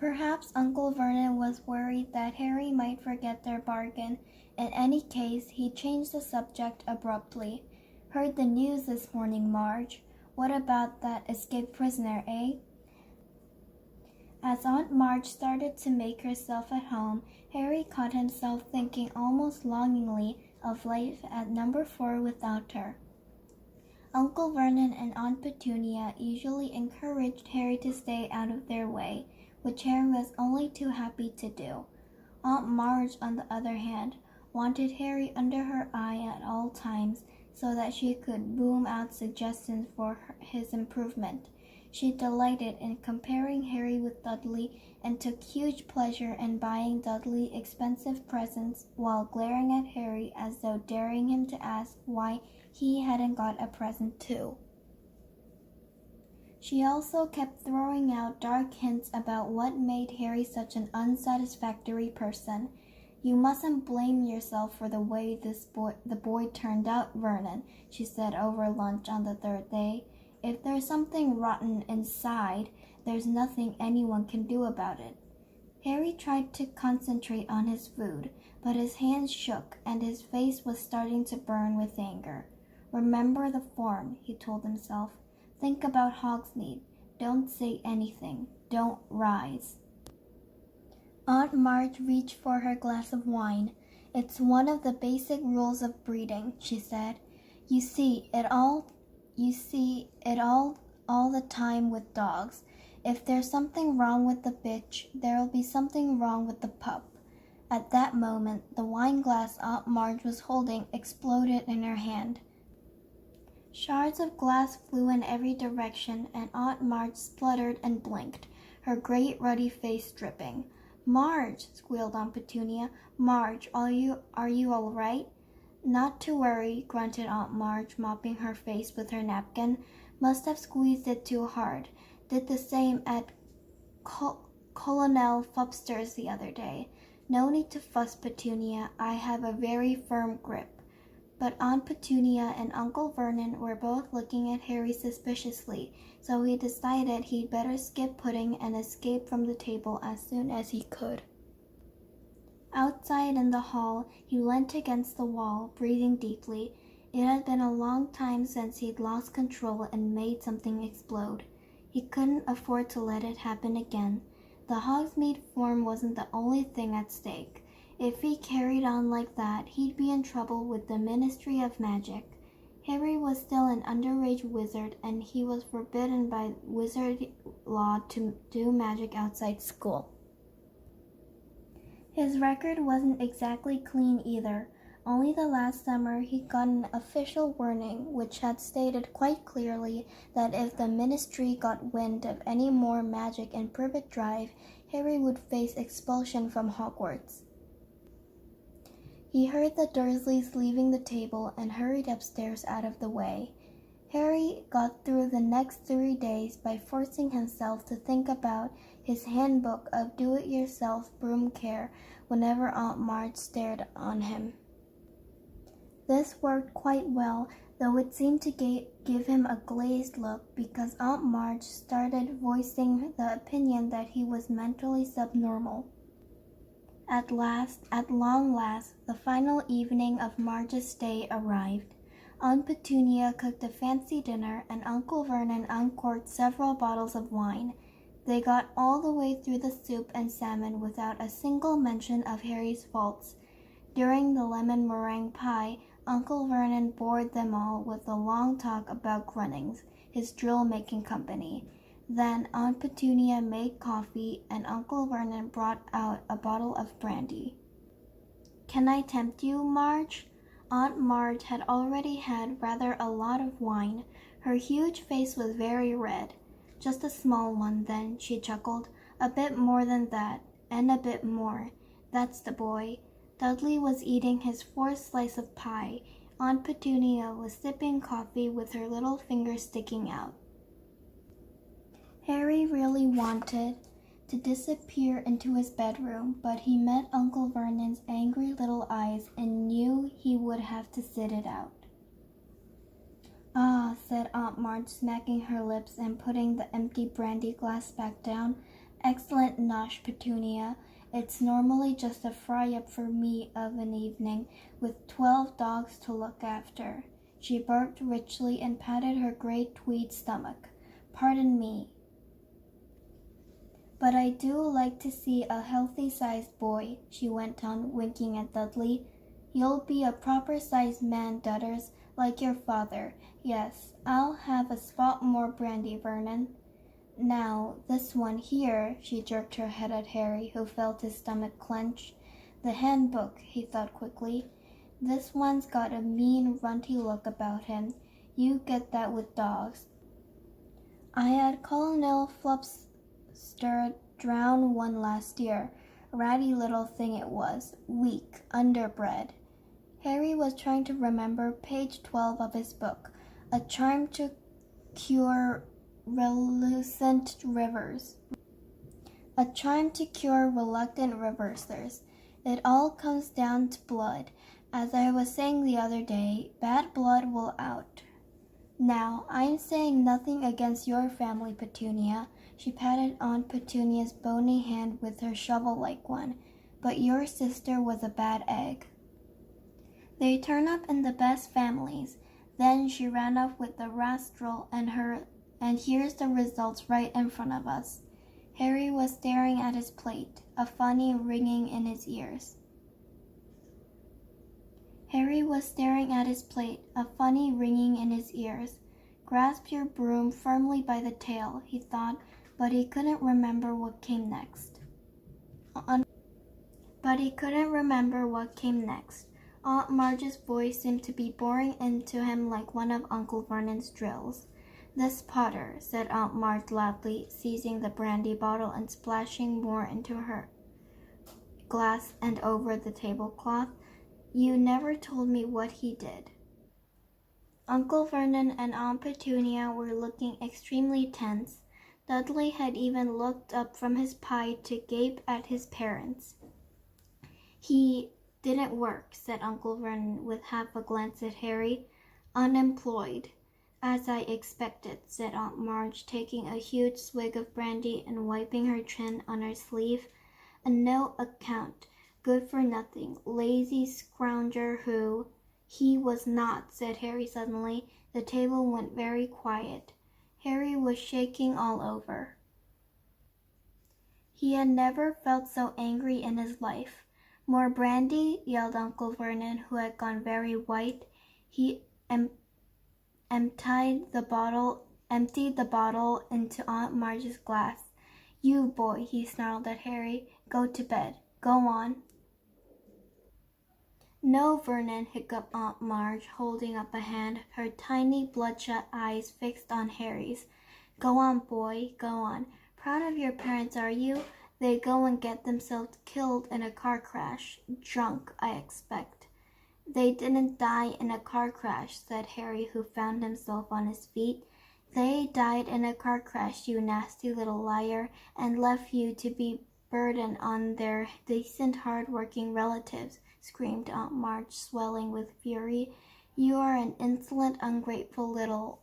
Perhaps Uncle Vernon was worried that Harry might forget their bargain. In any case, he changed the subject abruptly. "Heard the news this morning, Marge. What about that escaped prisoner, eh?" As Aunt Marge started to make herself at home, Harry caught himself thinking almost longingly of life at number 4 without her. Uncle Vernon and Aunt Petunia usually encouraged Harry to stay out of their way, which Harry was only too happy to do. Aunt Marge, on the other hand, wanted Harry under her eye at all times so that she could boom out suggestions for his improvement. She delighted in comparing Harry with Dudley and took huge pleasure in buying Dudley expensive presents while glaring at Harry as though daring him to ask why he hadn't got a present too. She also kept throwing out dark hints about what made Harry such an unsatisfactory person. "You mustn't blame yourself for the way the boy turned out, Vernon," she said over lunch on the 3rd day. "If there's something rotten inside, there's nothing anyone can do about it." Harry tried to concentrate on his food, but his hands shook and his face was starting to burn with anger. "Remember the form," he told himself. "Think about Hogsmeade. Don't say anything. Don't rise." Aunt Marge reached for her glass of wine. "It's one of the basic rules of breeding," she said. You see it all the time with dogs. If there's something wrong with the bitch, there'll be something wrong with the pup." At that moment, the wine glass Aunt Marge was holding exploded in her hand. Shards of glass flew in every direction, and Aunt Marge spluttered and blinked, her great ruddy face dripping. "Marge!" squealed Aunt Petunia. "Marge, are you all right?" "Not to worry," grunted Aunt Marge, mopping her face with her napkin. "Must have squeezed it too hard. Did the same at Colonel Fubster's the other day. No need to fuss, Petunia. I have a very firm grip." But Aunt Petunia and Uncle Vernon were both looking at Harry suspiciously, so he decided he'd better skip pudding and escape from the table as soon as he could. Outside in the hall, he leant against the wall, breathing deeply. It had been a long time since he'd lost control and made something explode. He couldn't afford to let it happen again. The Hogsmeade form wasn't the only thing at stake. If he carried on like that, he'd be in trouble with the Ministry of Magic. Harry was still an underage wizard, and he was forbidden by wizard law to do magic outside school. His record wasn't exactly clean either. Only the last summer he'd got an official warning which had stated quite clearly that if the Ministry got wind of any more magic in Privet Drive, Harry would face expulsion from Hogwarts. He heard the Dursleys leaving the table and hurried upstairs out of the way. Harry got through the next 3 days by forcing himself to think about his handbook of do-it-yourself broom care whenever Aunt Marge stared on him. This worked quite well, though it seemed to give him a glazed look because Aunt Marge started voicing the opinion that he was mentally subnormal. At long last, the final evening of Marge's stay arrived. Aunt Petunia cooked a fancy dinner, and Uncle Vernon uncorked several bottles of wine. They got all the way through the soup and salmon without a single mention of Harry's faults. During the lemon meringue pie, Uncle Vernon bored them all with a long talk about Grunnings, his drill-making company. Then Aunt Petunia made coffee, and Uncle Vernon brought out a bottle of brandy. "Can I tempt you, Marge?" Aunt Marge had already had rather a lot of wine. Her huge face was very red. "Just a small one, then," she chuckled. "A bit more than that, and a bit more. That's the boy." Dudley was eating his 4th slice of pie. Aunt Petunia was sipping coffee with her little finger sticking out. Harry really wanted to disappear into his bedroom, but he met Uncle Vernon's angry little eyes and knew he would have to sit it out. "Ah," said Aunt Marge, smacking her lips and putting the empty brandy glass back down. Excellent nosh, Petunia. It's normally just a fry-up for me of an evening, with 12 dogs to look after. She burped richly and patted her great tweed stomach. Pardon me, but I do like to see a healthy-sized boy, she went on, winking at Dudley. You'll be a proper-sized man, Dudders, like your father. Yes, I'll have a spot more brandy, Vernon. Now, this one here, she jerked her head at Harry, who felt his stomach clench. The handbook, he thought quickly. This one's got a mean, runty look about him. You get that with dogs. I had Colonel Flupster drown one last year. A ratty little thing it was, weak, underbred. Harry was trying to remember page 12 of his book, A Charm to Cure Reluctant Rivers. A charm to cure reluctant reversers. It all comes down to blood. As I was saying the other day, bad blood will out. Now, I'm saying nothing against your family, Petunia. She patted Aunt Petunia's bony hand with her shovel-like one. But your sister was a bad egg. They turn up in the best families. Then she ran off with the rascal and here's the results right in front of us. Harry was staring at his plate, a funny ringing in his ears. Grasp your broom firmly by the tail, he thought, but he couldn't remember what came next. Aunt Marge's voice seemed to be boring into him like one of Uncle Vernon's drills. This Potter, said Aunt Marge loudly, seizing the brandy bottle and splashing more into her glass and over the tablecloth. You never told me what he did. Uncle Vernon and Aunt Petunia were looking extremely tense. Dudley had even looked up from his pie to gape at his parents. He didn't work, said Uncle Vernon with half a glance at Harry. Unemployed. As I expected, said Aunt Marge, taking a huge swig of brandy and wiping her chin on her sleeve. A no account, good for nothing, lazy scrounger who— He was not, said Harry suddenly. The table went very quiet. Harry was shaking all over. He had never felt so angry in his life. More brandy, yelled Uncle Vernon, who had gone very white. He emptied the bottle into Aunt Marge's glass. You boy, he snarled at Harry, go to bed. Go on. No, Vernon, hiccuped Aunt Marge, holding up a hand, her tiny bloodshot eyes fixed on Harry's. Go on, boy, go on. Proud of your parents, are you? They go and get themselves killed in a car crash. Drunk, I expect. They didn't die in a car crash, said Harry, who found himself on his feet. They died in a car crash, you nasty little liar, and left you to be burdened on their decent, hard-working relatives, screamed Aunt Marge, swelling with fury. You are an insolent, ungrateful little—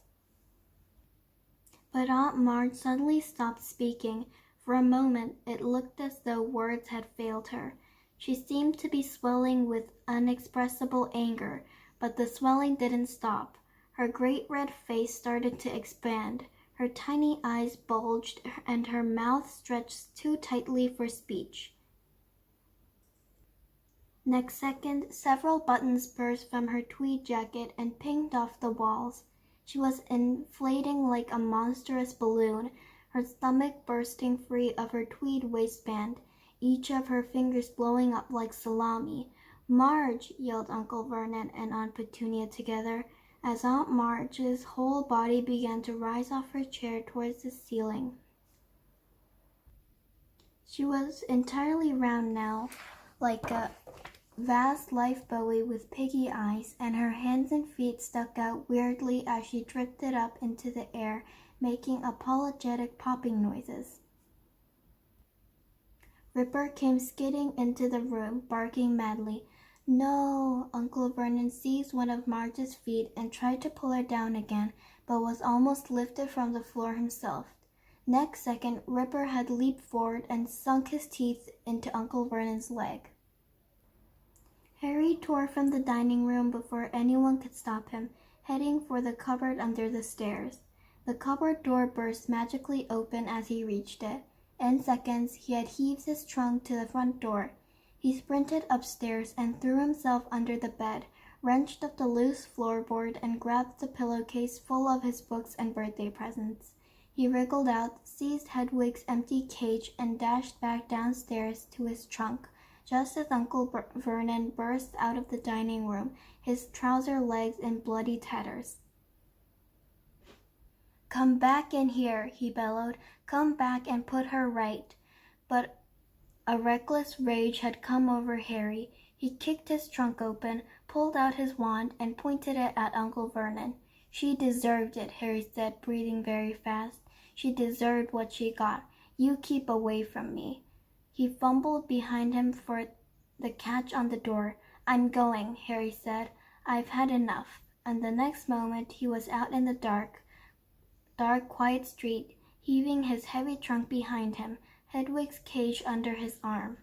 But Aunt Marge suddenly stopped speaking. For a moment it looked as though words had failed her. She seemed to be swelling with unexpressible anger, but the swelling didn't stop. Her great red face started to expand. Her tiny eyes bulged, and her mouth stretched too tightly for speech. Next second, several buttons burst from her tweed jacket and pinged off the walls. She was inflating like a monstrous balloon, her stomach bursting free of her tweed waistband, each of her fingers blowing up like salami. Marge, yelled Uncle Vernon and Aunt Petunia together, as Aunt Marge's whole body began to rise off her chair towards the ceiling. She was entirely round now, like a vast life buoy with piggy eyes, and her hands and feet stuck out weirdly as she drifted up into the air, making apologetic popping noises. Ripper came skidding into the room, barking madly. No! Uncle Vernon seized one of Marge's feet and tried to pull her down again, but was almost lifted from the floor himself. Next second, Ripper had leaped forward and sunk his teeth into Uncle Vernon's leg. Harry tore from the dining room before anyone could stop him, heading for the cupboard under the stairs. The cupboard door burst magically open as he reached it. In seconds, he had heaved his trunk to the front door. He sprinted upstairs and threw himself under the bed, wrenched up the loose floorboard, and grabbed the pillowcase full of his books and birthday presents. He wriggled out, seized Hedwig's empty cage, and dashed back downstairs to his trunk, just as Uncle Vernon burst out of the dining room, his trouser legs in bloody tatters. "Come back in here," he bellowed. "Come back and put her right." But a reckless rage had come over Harry. He kicked his trunk open, pulled out his wand, and pointed it at Uncle Vernon. "She deserved it," Harry said, breathing very fast. "She deserved what she got. You keep away from me." He fumbled behind him for the catch on the door. "I'm going," Harry said. "I've had enough." And the next moment he was out in the dark, quiet street, heaving his heavy trunk behind him, Hedwig's cage under his arm.